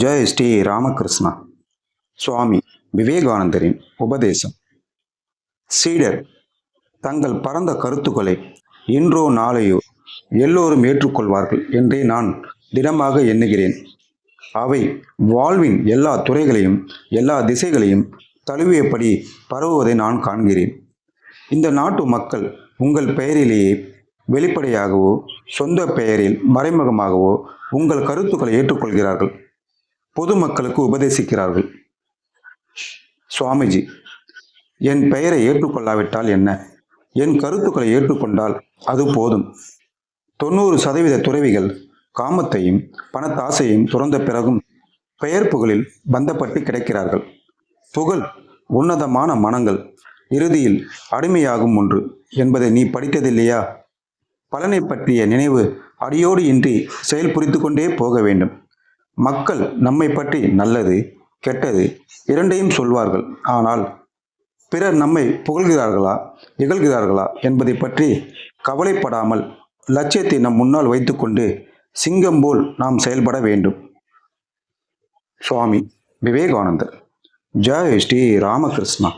ஜெய் ஸ்ரீ ராமகிருஷ்ணா. சுவாமி விவேகானந்தரின் உபதேசம். சீடர் தங்கள் பரந்த கருத்துக்களை இன்றோ நாளையோ எல்லோரும் ஏற்றுக்கொள்வார்கள் என்றே நான் திடமாக எண்ணுகிறேன். அவை வாழ்வின் எல்லா துறைகளையும் எல்லா திசைகளையும் தழுவியபடி பரவுவதை நான் காண்கிறேன். இந்த நாட்டு மக்கள் உங்கள் பெயரிலேயே வெளிப்படையாகவோ சொந்த பெயரில் மறைமுகமாகவோ உங்கள் கருத்துக்களை ஏற்றுக்கொள்கிறார்கள், பொதுமக்களுக்கு உபதேசிக்கிறார்கள். சுவாமிஜி, என் பெயரை ஏற்றுக்கொள்ளாவிட்டால் என்ன? என் கருத்துக்களை ஏற்றுக்கொண்டால் அது போதும். 90% துறவிகள் காமத்தையும் பணத்தாசையும் துறந்த பிறகும் பெயர் புகழில் பந்தப்பட்டு கிடைக்கிறார்கள். புகழ் உன்னதமான மனங்கள் இறுதியில் அடிமையாகும் ஒன்று என்பதை நீ படித்ததில்லையா? பலனை பற்றிய நினைவு அடியோடு இன்றி செயல் புரிந்து கொண்டே போக வேண்டும். மக்கள் நம்மை பற்றி நல்லது கெட்டது இரண்டையும் சொல்வார்கள். ஆனால் பிறர் நம்மை புகழ்கிறார்களா இகழ்கிறார்களா என்பதை பற்றி கவலைப்படாமல் லட்சியத்தை நம் முன்னால் வைத்துக்கொண்டு சிங்கம் போல் நாம் செயல்பட வேண்டும். சுவாமி விவேகானந்தர். ஜெய் ஸ்ரீ ராமகிருஷ்ணா.